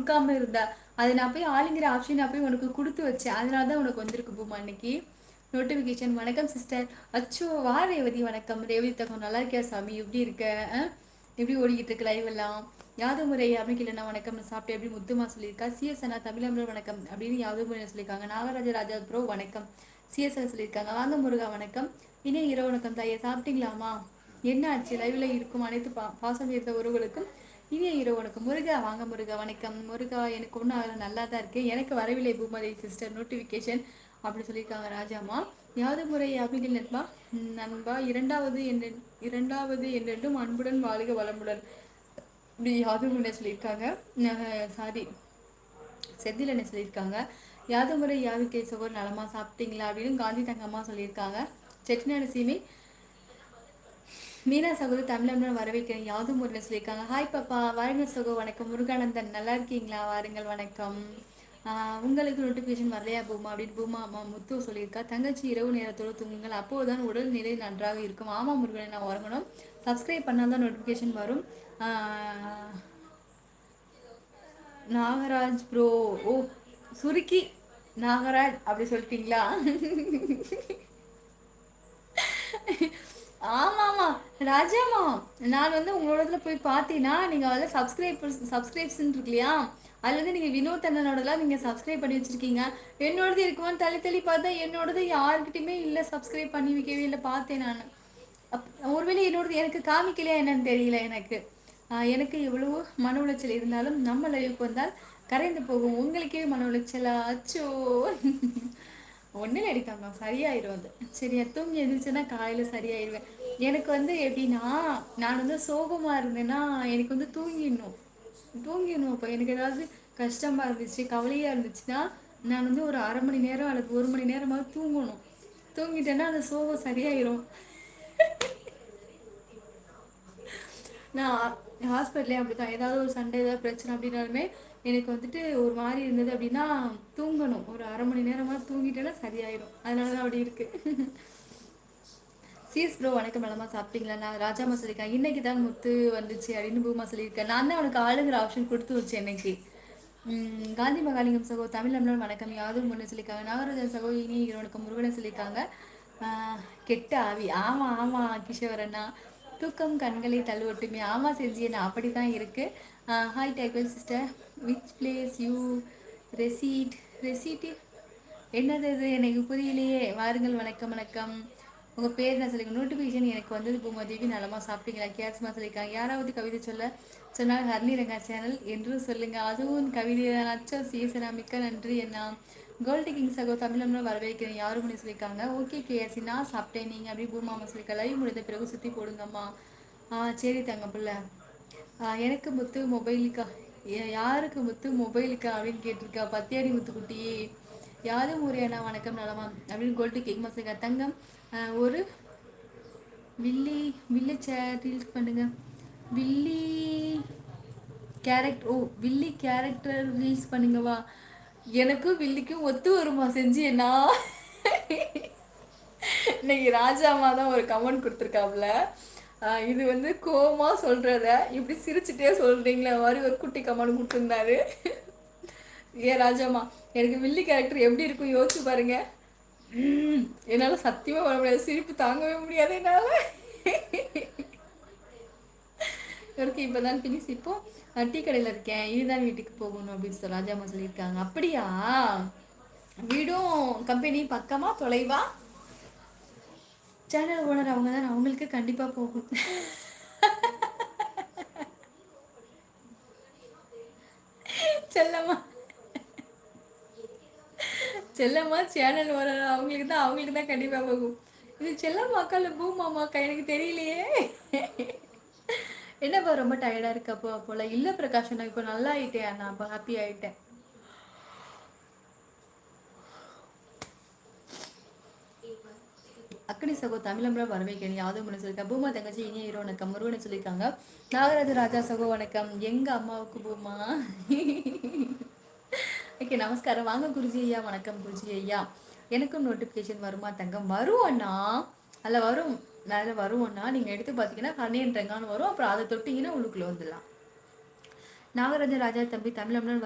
கொடுக்காம இருந்தா. அதை நான் போய் ஆளுங்கிற ஆப்ஷன் நான் போய் உனக்கு கொடுத்து வச்சேன். அதனால தான் உனக்கு வந்திருக்கு பூமா இன்னைக்கு நோட்டிஃபிகேஷன். வணக்கம் சிஸ்டர். அச்சோ வா ரேவதி. வணக்கம் ரேவதி தகம். நல்லா இருக்கியா சாமி? எப்படி இருக்க? எப்படி ஓடிக்கிட்டு இருக்கு லைவ் எல்லாம்? யாதவ் முறை அப்படின்னு இல்லைன்னா வணக்கம் சாப்பிட்டு எப்படி முத்துமா சொல்லியிருக்கா. சிஎஸ்என்னா தமிழ் வணக்கம் அப்படின்னு யாதவ் முறை சொல்லியிருக்காங்க. நாகராஜ ராஜா ப்ரோ வணக்கம் சிஎஸ்எல் சொல்லியிருக்காங்க. வாங்க முருகா வணக்கம். இனி இரவு வணக்கம் தாயே. சாப்பிட்டீங்களாமா? என்ன ஆச்சு? லைவ்ல இருக்கும் அனைத்து பாசம் இருந்த உறவுகளுக்கும் இனிய இரவு வணக்கம். முருகா வாங்க முருகா வணக்கம். முருகா எனக்கு ஒன்றும் நல்லா தான் இருக்கு. எனக்கு வரவில்லை பூமதி சிஸ்டர் நோட்டிஃபிகேஷன் அப்படி சொல்லியிருக்காங்க. ராஜாமா யாவது முறை அபிகள் நண்பா நண்பா இரண்டாவது என்றும் அன்புடன் வாழ்க வளமுடன் இப்படி யாதும் என்ன சொல்லியிருக்காங்க. சாரி செந்தில் என்ன சொல்லியிருக்காங்க. யாவது முறை யாவது கேசகோர் நலமா சாப்பிட்டீங்களா அப்படின்னு காந்தி தங்கம்மா சொல்லியிருக்காங்க. செட்டிநாடு சீமை மீனா சகோதரி தமிழ் வரவேற்கிறேன் யாதும் முறையில் சொல்லியிருக்காங்க. ஹாய் பாப்பா வாருங்கள் சகோ வணக்கம். முருகானந்தன் நல்லா இருக்கீங்களா? வாருங்கள் வணக்கம். உங்களுக்கு நோட்டிஃபிகேஷன் வரலையா பூமா அப்படின்னு பூமா அம்மா முத்து சொல்லியிருக்கா. தங்கச்சி இரவு நேரத்தோடு தூங்குங்கள் அப்போதுதான் உடல் நிலை நன்றாக இருக்கும். ஆமாம் முருகனை நான் வரணும். சப்ஸ்கிரைப் பண்ணால் தான் நோட்டிஃபிகேஷன் வரும். நாகராஜ் ப்ரோ ஓ சுருக்கி நாகராஜ் அப்படி சொல்லிட்டீங்களா? ஆமாம்மா ராஜாமா நான் வந்து உங்களோட போய் பார்த்தீங்கன்னா நீங்கள் அதில் சப்ஸ்கிரைப்ஷன் இருக்கு இல்லையா, அதில் வந்து நீங்கள் வினோத் அண்ணனோடலாம் நீங்கள் சப்ஸ்கிரைப் பண்ணி வச்சுருக்கீங்க. என்னோடது இருக்குமான்னு தள்ளி பார்த்தா என்னோடது யாருக்கிட்டையுமே இல்லை. சப்ஸ்கிரைப் பண்ணி வைக்கவே இல்லை. பார்த்தேன் நான். ஒருவேளை என்னோடது எனக்கு காமிக்கலையா என்னன்னு தெரியல. எனக்கு எவ்வளவோ மன உளைச்சல் இருந்தாலும் நம்ம லைவுக்கு வந்தால் கரைந்து போகும். உங்களுக்கே மன உளைச்சலா? அச்சோ ஒன்றில் அடிக்காம சரியாயிடும். அது சரியா தூங்கி எழுந்துச்சுன்னா காலையில் சரியாயிடுவேன். எனக்கு வந்து எப்படின்னா நான் வந்து சோகமாக இருந்தேன்னா எனக்கு வந்து தூங்கிடணும். அப்போ எனக்கு ஏதாவது கஷ்டமாக இருந்துச்சு கவலையாக இருந்துச்சுன்னா நான் வந்து ஒரு அரை மணி நேரம் அல்லது 1 மணி நேரமாக தூங்கணும். தூங்கிட்டேன்னா அந்த சோகம் சரியாயிரும். நான் ஹாஸ்பிட்டலே அப்படிதான். ஏதாவது ஒரு சண்டை ஏதாவது பிரச்சனை அப்படின்னாலுமே எனக்கு வந்துட்டு ஒரு மாதிரி இருந்தது அப்படின்னா தூங்கணும். ஒரு அரை மணி நேரமாக தூங்கிட்டேன்னா சரியாயிடும். அதனால தான் அப்படி இருக்கு. சிஎஸ் ப்ரோ வணக்கம். நலமா சாப்பிட்டீங்களா? நான் ராஜாமா சொல்லியிருக்கேன். இன்னைக்கு தான் முத்து வந்துச்சு அப்படின்னு பூமா சொல்லியிருக்கேன். நான் தான் அவனுக்கு ஆளுங்கிற ஆப்ஷன் கொடுத்து வச்சேன் இன்னைக்கு. காந்தி மகாலிங்கம் சகோ தமிழ் வணக்கம் யாதும் முன்னு சொல்லியிருக்காங்க. நாகராஜன் சகோ இனி இவனுக்கு முருகனை சொல்லியிருக்காங்க. கெட்ட ஆவி ஆமாம் ஆமாம் கிஷோரண்ணா. தூக்கம் கண்களை தள்ளுவட்டுமே. ஆமாம் செஞ்சு நான் அப்படி தான் இருக்கு. ஹாய் டைகல் sister which place you reside என்னது இது எனக்கு புரியலையே. வாருங்கள் வணக்கம் வணக்கம். உங்கள் பேர் என்ன சொல்லிங்க. நோட்டிஃபிகேஷன் எனக்கு வந்தது பூமாதேவி. நலமா சாப்பிட்டீங்களா? கேட்ஸ்மா சொல்லியிருக்காங்க. யாராவது கவிதை சொன்னால் ஹர்னிரங்கா சேனல் என்று சொல்லுங்க. அதுவும் கவிதை நச்சோ சீசனா மிக்க நன்றி. என்ன கோல்டு கிங் சகோ தமிழ் வரவேற்கிறேன் யாரும் பண்ணி சொல்லியிருக்காங்க. ஓகே கேஎஸ்சி நான் சாப்பிட்டேன். நீங்கள் அப்படி பூமாமா சொல்லியிருக்கா. லைவ் முடிந்த பிறகு சுற்றி போடுங்கம்மா. சரி தங்க பிள்ளை. எனக்கு முத்து மொபைலுக்கா யாருக்கு முத்து மொபைலுக்கா அப்படின்னு கேட்டிருக்கா. பத்தியாடி முத்துக்குட்டி யாரும் ஒரு அண்ணா வணக்கம் நலமா அப்படின்னு கோல்டு கேக் மசிக்கா. தங்கம் ஒரு வில்லி சேட் பண்ணுங்க. வில்லி வில்லி கேரக்டர் ரீல்ஸ் பண்ணுங்கவா. எனக்கும் வில்லிக்கும் ஒத்து வருமா செஞ்சு என்ன. இன்னைக்கு ராஜாமா தான் ஒரு கமெண்ட் கொடுத்துருக்காப்புல. இது வந்து கோமா சொல்றத இப்படி சிரிச்சுட்டே சொல்றீங்களா மாதிரி ஒரு குட்டி கமெண்ட் கொடுத்துருந்தாரு. ராஜாமா எனக்கு வில்லி கேரக்டர் எப்படி இருக்கும் யோசிச்சு பாருங்க. என்னால சத்தியமா வர முடியாது. சிரிப்பு தாங்கவே முடியாது என்னால. இவருக்கு இப்பதான் பினிஸ். இப்போ டீ கடையில் இருக்கேன். இதுதான் வீட்டுக்கு போகணும் அப்படின்னு சொல்லி ராஜாமா சொல்லியிருக்காங்க. அப்படியா? வீடும் கம்பெனி பக்கமா தொலைவா? சேனல் ஓனர் அவங்க தான். அவங்களுக்கு கண்டிப்பா போகும். செல்லம்மா சேனல் ஓனர் அவங்களுக்கு தான் கண்டிப்பா போகும். இது செல்லம்மாக்கா இல்லை பூமாமாக்கா எனக்கு தெரியலையே. என்னப்பா ரொம்ப டயர்டா இருக்கப்போ போல. இல்லை பிரகாஷ் நான் இப்போ நல்லா ஆயிட்டேன். நான் இப்போ ஹாப்பி ஆயிட்டேன். அக்கடி சகோ தமிழம்பரம் வரவேற்கிறேன் யாதும் ஒன்று சொல்லியிருக்கேன். பூமா தங்கச்சி இனிய ஹீரோ வணக்கம் முருகனை சொல்லியிருக்காங்க. நாகராஜ ராஜா சகோ வணக்கம். எங்க அம்மாவுக்கு பூமா. ஓகே நமஸ்காரம். வாங்க குருஜி ஐயா. வணக்கம் குருஜி ஐயா. எனக்கும் நோட்டிஃபிகேஷன் வருமா தங்கம்? வரும் அண்ணா. அதில் வரும். அதில் வரும் அண்ணா. நீங்கள் எடுத்து பார்த்தீங்கன்னா கண்ணியன்றங்கான்னு வரும். அப்புறம் அதை தொட்டிங்கன்னா உள்ளுக்குள்ளே வந்துடலாம். நாகராஜன் ராஜா தம்பி தமிழம்பரம்